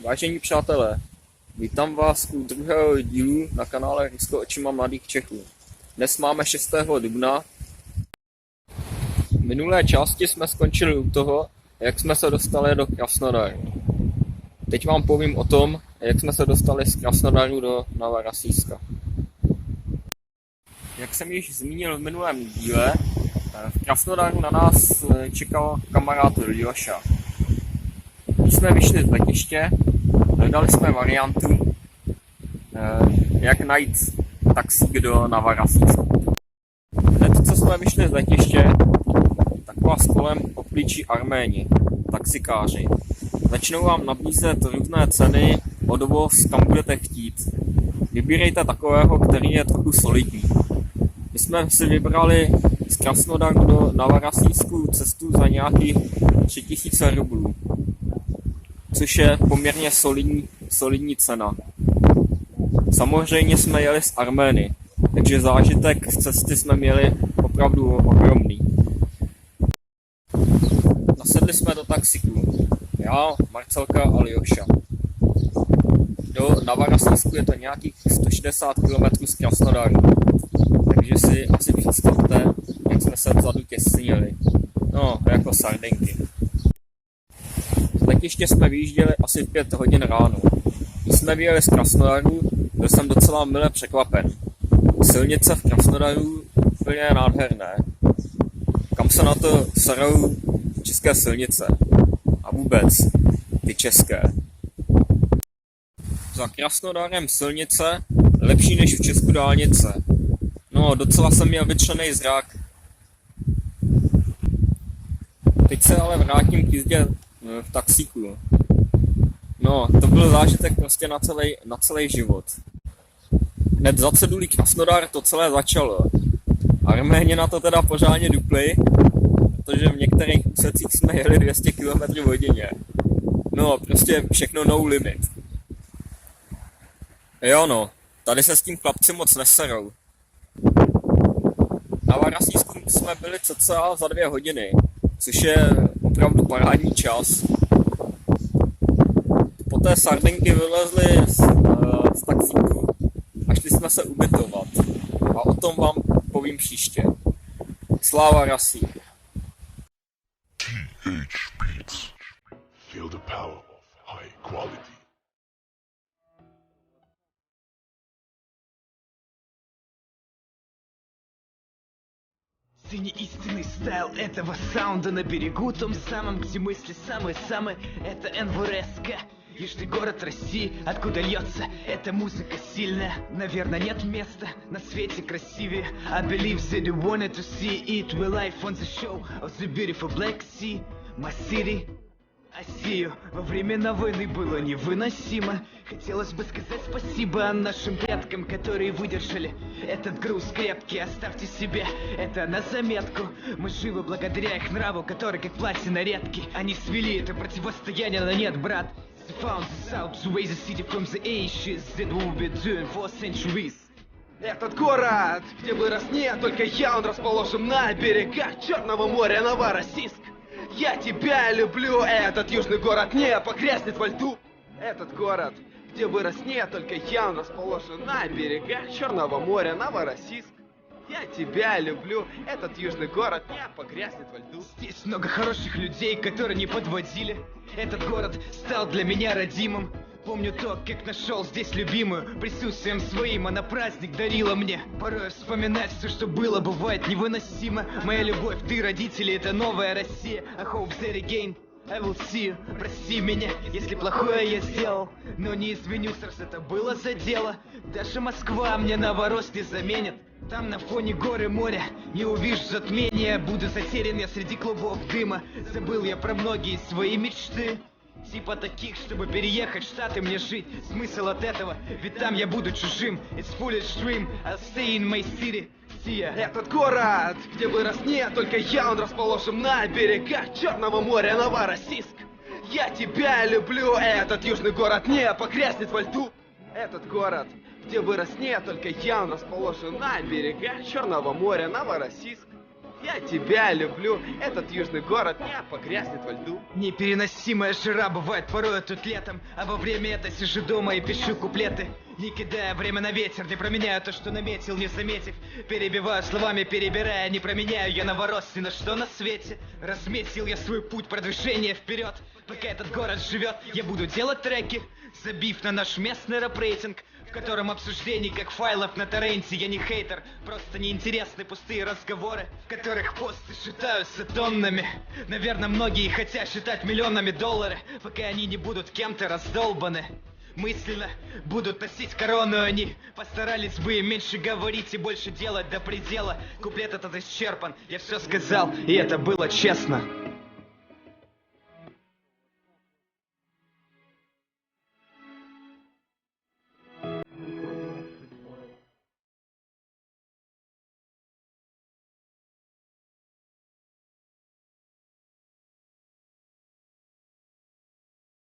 Vážení přátelé, vítám vás u druhého dílu na kanále Rusko očima mladých Čechů. Dnes máme 6. dubna. V minulé části jsme skončili u toho, jak jsme se dostali do Krasnodaru. Teď vám povím o tom, jak jsme se dostali z Krasnodaru do Novorosijska. Jak jsem již zmínil v minulém díle, v Krasnodaru na nás čekal kamarád Ljoša. Když jsme vyšli z letiště, hledali jsme variantu, jak najít taxík do Novorosijska. Hned co jsme vyšli z letiště, tak vás kolem obklíčí Arméni, taxikáři. Začnou vám nabízet různé ceny o dovoz, kam budete chtít. Vybírejte takového, který je trochu solidní. My jsme si vybrali z Krasnodaru do Novorosijsku cestu za nějakých 3000 rublů, což je poměrně solidní cena. Samozřejmě jsme jeli z Armény, takže zážitek z cesty jsme měli opravdu ohromný. Nasedli jsme do taxíku, já, Marcelka a Ljoša. Do Novorosijsku je to nějakých 160 km z Krasnodaru, takže si asi představte, jak jsme se vzadu těsnili. No, jako sardinky. Z letiště jsme vyjížděli asi v 5 hodin ráno. Když jsme vyjeli z Krasnodaru, byl jsem docela mile překvapen. Silnice v Krasnodaru úplně nádherné. Kam se na to serou české silnice? A vůbec ty české. Za Krasnodarem silnice lepší než v Česku dálnice. No, docela jsem měl vytřený zrak. Teď se ale vrátím k jízdě v taxíku. No, to byl zážitek prostě na celý život. Hned za cedulí Krasnodar to celé začalo. Arméni na to teda pořádně dupli, protože v některých úsecích jsme jeli 200 km/h. No, prostě všechno no limit. Jo no, tady se s tím chlapci moc neserou. Na Novorosijsku jsme byli cca za 2 hodiny, což je opravdu parádní čas. Poté sardinky vylezly z taxíku a šli jsme se ubytovat. A o tom vám povím příště. Sláva Rasi. TH Beats. Feel the power of high quality. Ты не истинный стайл этого саунда на берегу, том самом, где мысли самые-самые. Это НВРСК, южный город России, откуда льется эта музыка сильная. Наверное, нет места на свете красивее. I believe that you wanted to see it. We're live on the show of the beautiful Black Sea, my city. I see you. Во времена войны было невыносимо. Хотелось бы сказать спасибо нашим предкам, которые выдержали этот груз крепкий. Оставьте себе это на заметку. Мы живы благодаря их нраву, который как платина редкий. Они свели это противостояние на нет, брат. They found this out to raise the city from the ashes that we'll be doing for centuries. Этот город, где вырос не только я, он расположен на берегах Черного моря, Новороссийск. Я тебя люблю, этот южный город не погрязнет во льду. Этот город, где вырос не только я, он расположен на берегах Черного моря, Новороссийск. Я тебя люблю, этот южный город не погрязнет во льду. Здесь много хороших людей, которые не подводили. Этот город стал для меня родимым. Помню то, как нашел здесь любимую. Присутствием своим она праздник дарила мне. Порой вспоминать все, что было, бывает невыносимо. Моя любовь, ты, родители, это новая Россия. I hope that again I will see you. Прости меня, если плохое я сделал, но не извинюсь, раз это было за дело. Даже Москва мне Новороссийск не заменит. Там на фоне горы моря не увижу затмения. Буду затерян я среди клубов дыма. Забыл я про многие свои мечты, типа таких, чтобы переехать в Штаты мне жить. Смысл от этого, ведь там я буду чужим. It's foolish dream, I'll stay in my city. See ya. Этот город, где вырос не только я, он расположен на берегах Черного моря, Новороссийск. Я тебя люблю, этот южный город не погрязнет во льду. Этот город, где вырос не только я, он расположен на берегах Черного моря, Новороссийск. Я тебя люблю, этот южный город не погрязнет во льду. Непереносимая жара бывает порой тут летом, а во время это сижу дома и пишу куплеты. Не кидая время на ветер, не променяю то, что наметил, не заметив. Перебиваю словами, перебирая, не променяю я новорос ни на что на свете. Разметил я свой путь продвижения вперед. Пока этот город живет, я буду делать треки, забив на наш местный рэп-рейтинг, в котором обсуждений как файлов на торренте. Я не хейтер, просто неинтересны пустые разговоры, в которых посты считаются тоннами. Наверное, многие хотят считать миллионами доллары, пока они не будут кем-то раздолбаны. Мысленно будут носить корону они. Постарались бы меньше говорить и больше делать до предела. Куплет этот исчерпан, я все сказал, и это было честно.